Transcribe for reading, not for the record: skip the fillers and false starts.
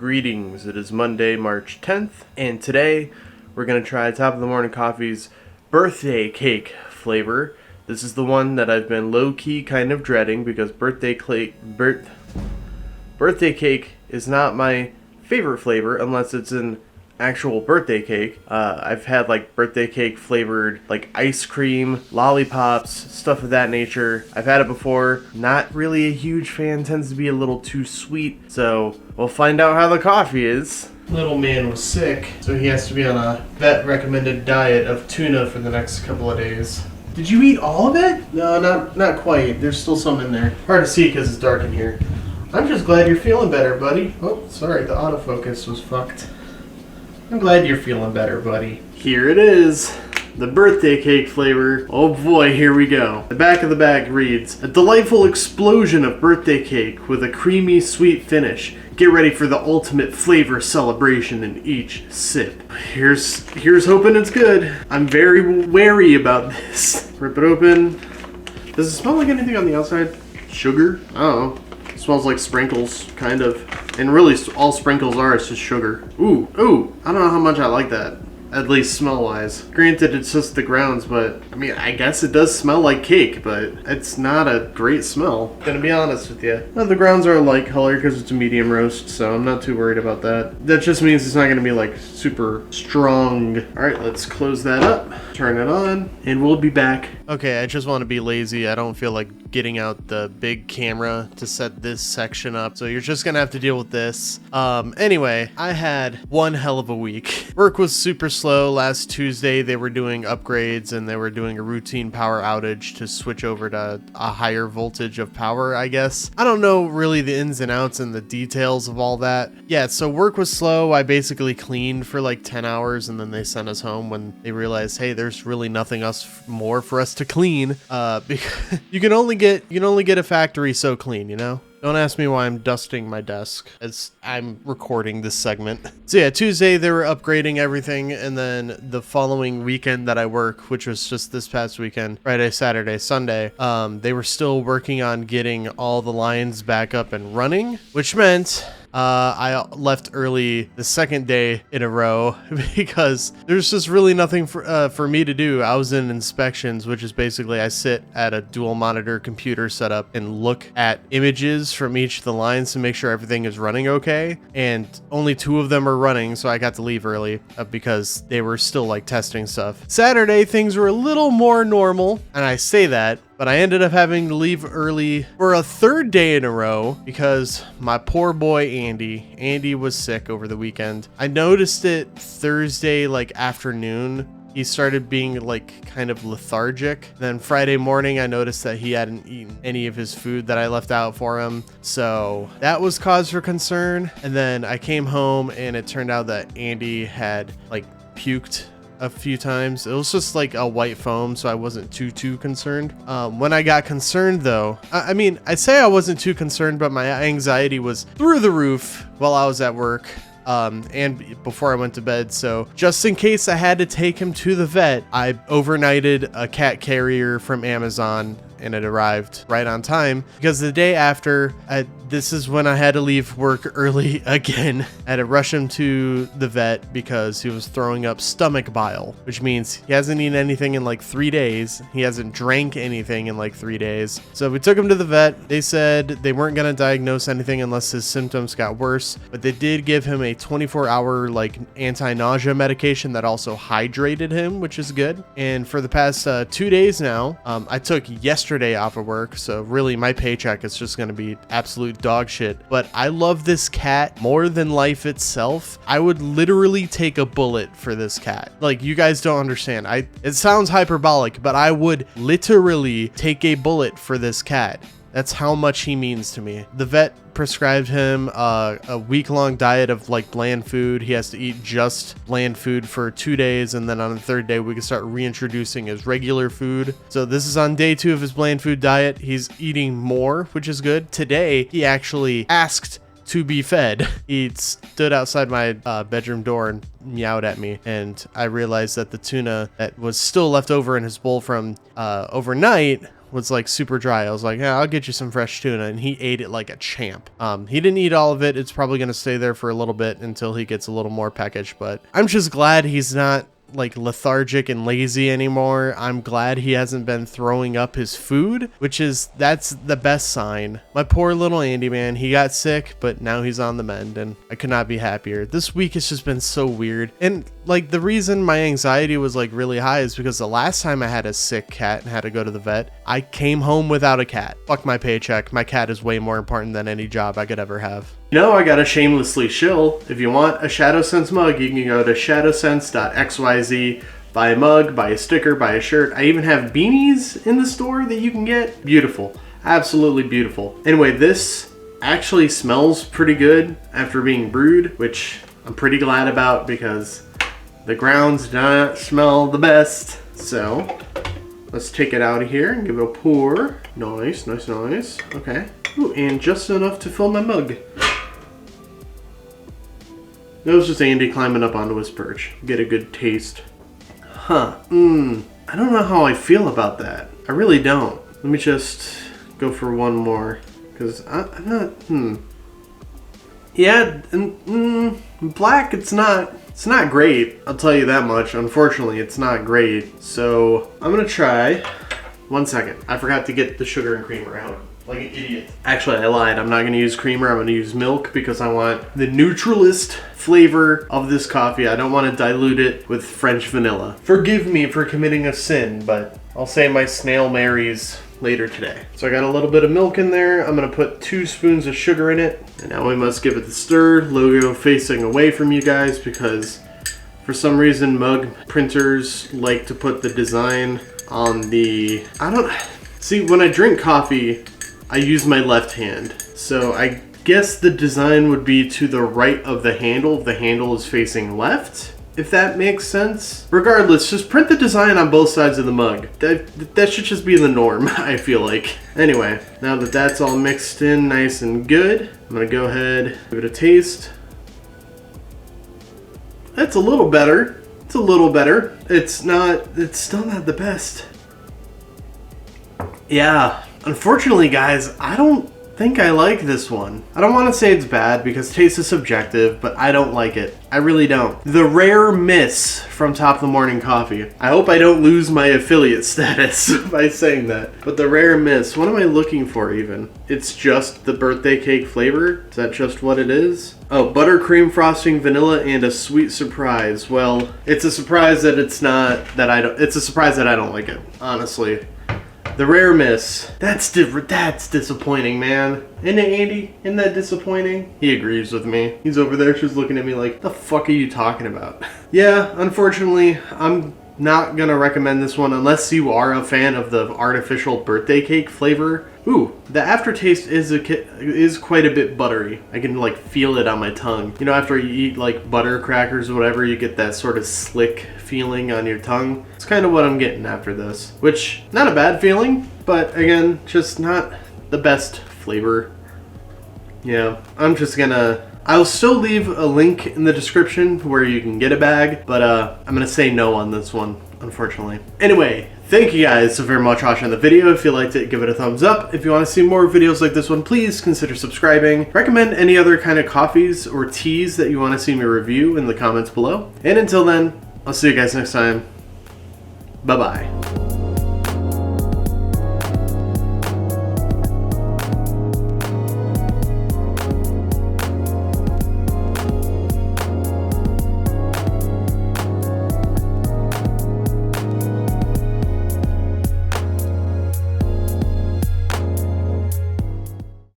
Greetings, it is Monday, March 10th, and today we're going to try Top of the Morning Coffee's birthday cake flavor. This is the one that I've been low-key kind of dreading because birthday cake is not my favorite flavor unless it's an actual birthday cake. I've had like birthday cake flavored like ice cream, lollipops, stuff of that nature. I've had it before. Not really a huge fan, tends to be a little too sweet. So we'll find out how the coffee is. Little man was sick, so he has to be on a vet recommended diet of tuna for the next couple of days. Did you eat all of it? No, not quite. There's still some in there. Hard to see because it's dark in here. I'm just glad you're feeling better, buddy. Oh, sorry, the autofocus was fucked. I'm glad you're feeling better, buddy. Here it is. The birthday cake flavor. Oh boy, here we go. The back of the bag reads, "A delightful explosion of birthday cake with a creamy, sweet finish. Get ready for the ultimate flavor celebration in each sip." Here's hoping it's good. I'm very wary about this. Rip it open. Does it smell like anything on the outside? Sugar? I don't know. It smells like sprinkles, kind of. And really, all sprinkles are is just sugar. Ooh, I don't know how much I like that. At least smell-wise. Granted, it's just the grounds, but I mean, I guess it does smell like cake, but it's not a great smell. Gonna be honest with you. Well, the grounds are a light color because it's a medium roast, so I'm not too worried about that. That just means it's not gonna be like super strong. All right, let's close that up, turn it on, and we'll be back. Okay, I just want to be lazy. I don't feel like getting out the big camera to set this section up, so you're just gonna have to deal with this. Anyway, I had one hell of a week. Work was super slow. Last Tuesday they were doing upgrades and they were doing a routine power outage to switch over to a higher voltage of power, I guess. I don't know really the ins and outs and the details of all that. Yeah, so work was slow. I basically cleaned for like 10 hours and then they sent us home when they realized, hey, there's really nothing more for us to clean, because you can only get a factory so clean, you know? Don't ask me why I'm dusting my desk as I'm recording this segment. So yeah, Tuesday they were upgrading everything, and then the following weekend that I work, which was just this past weekend, Friday, Saturday, Sunday, they were still working on getting all the lines back up and running, which meant I left early the second day in a row because there's just really nothing for me to do. I was in inspections, which is basically I sit at a dual monitor computer setup and look at images from each of the lines to make sure everything is running okay. And only 2 of them are running, so I got to leave early because they were still like testing stuff. Saturday, things were a little more normal, and I say that, but I ended up having to leave early for a 3rd day in a row because my poor boy Andy was sick over the weekend. I noticed it Thursday like afternoon. He started being like kind of lethargic. Then Friday morning, I noticed that he hadn't eaten any of his food that I left out for him. So that was cause for concern. And then I came home and it turned out that Andy had like puked a few times. It was just like a white foam, so I wasn't too concerned. When I got concerned though, I mean, I say I wasn't too concerned, but my anxiety was through the roof while I was at work. And before I went to bed. So just in case I had to take him to the vet, I overnighted a cat carrier from Amazon and it arrived right on time because the day after, this is when I had to leave work early again. I had to rush him to the vet because he was throwing up stomach bile, which means he hasn't eaten anything in like 3 days. He hasn't drank anything in like 3 days. So we took him to the vet. They said they weren't going to diagnose anything unless his symptoms got worse, but they did give him a 24-hour like anti-nausea medication that also hydrated him, which is good. And for the past 2 days now, I took yesterday off of work, so really my paycheck is just going to be absolute dog shit. But I love this cat more than life itself. I would literally take a bullet for this cat. Like, you guys don't understand. It sounds hyperbolic, but I would literally take a bullet for this cat. That's how much he means to me. The vet prescribed him a week-long diet of like bland food. He has to eat just bland food for 2 days, and then on the 3rd day we can start reintroducing his regular food. So this is on day 2 of his bland food diet. He's eating more, which is good. Today he actually asked to be fed. He stood outside my bedroom door and meowed at me, and I realized that the tuna that was still left over in his bowl from overnight was like super dry. I was like, yeah, I'll get you some fresh tuna, and he ate it like a champ. He didn't eat all of it. It's probably gonna stay there for a little bit until he gets a little more peckish, but I'm just glad he's not like lethargic and lazy anymore. I'm glad he hasn't been throwing up his food, that's the best sign. My poor little Andy, man, he got sick, but now he's on the mend, and I could not be happier. This week has just been so weird, and like the reason my anxiety was like really high is because the last time I had a sick cat and had to go to the vet, I came home without a cat. Fuck my paycheck. My cat is way more important than any job I could ever have. I gotta shamelessly shill. If you want a Shadowsense mug, you can go to shadowsense.xyz, buy a mug, buy a sticker, buy a shirt. I even have beanies in the store that you can get. Beautiful. Absolutely beautiful. Anyway, this actually smells pretty good after being brewed, which I'm pretty glad about because the grounds do not smell the best. So let's take it out of here and give it a pour. Nice, nice, nice. Okay. Ooh, and just enough to fill my mug. That was just Andy climbing up onto his perch. Get a good taste. I don't know how I feel about that. I really don't. Let me just go for one more. Because I'm not, Yeah, black, it's not great. I'll tell you that much. Unfortunately, it's not great. So, I'm gonna try. 1 second. I forgot to get the sugar and creamer out. Like an idiot. Actually, I lied. I'm not going to use creamer. I'm going to use milk because I want the neutralist flavor of this coffee. I don't want to dilute it with French vanilla. Forgive me for committing a sin, but I'll say my snail Marys later today. So I got a little bit of milk in there. I'm going to put 2 spoons of sugar in it. And now we must give it the stir. Logo facing away from you guys because for some reason mug printers like to put the design on the... See, when I drink coffee, I use my left hand. So I guess the design would be to the right of the handle if the handle is facing left, if that makes sense. Regardless, just print the design on both sides of the mug. That should just be the norm, I feel like. Anyway, now that that's all mixed in nice and good, I'm gonna go ahead, give it a taste. That's a little better. It's a little better. It's still not the best. Yeah, unfortunately guys, I don't think I like this one. I don't want to say it's bad because taste is subjective, but I don't like it. I really don't. The rare miss from Top of the Morning Coffee. I hope I don't lose my affiliate status by saying that. But the rare miss, what am I looking for even? It's just the birthday cake flavor? Is that just what it is? Oh, buttercream frosting, vanilla, and a sweet surprise. Well, it's a surprise that it's a surprise that I don't like it, honestly. The rare miss. That's disappointing, man. Isn't it, Andy? Isn't that disappointing? He agrees with me. He's over there just looking at me like, the fuck are you talking about? Yeah, unfortunately, I'm not gonna recommend this one unless you are a fan of the artificial birthday cake flavor. Ooh, the aftertaste is quite a bit buttery. I can like feel it on my tongue. You know, after you eat like butter crackers or whatever, you get that sort of slick feeling on your tongue. It's kind of what I'm getting after this, which not a bad feeling, but again, just not the best flavor. Yeah, I'll still leave a link in the description where you can get a bag, but I'm gonna say no on this one, unfortunately. Anyway, thank you guys so very much for watching the video. If you liked it, give it a thumbs up. If you want to see more videos like this one, please consider subscribing. Recommend any other kind of coffees or teas that you want to see me review in the comments below. And until then, I'll see you guys next time. Bye-bye.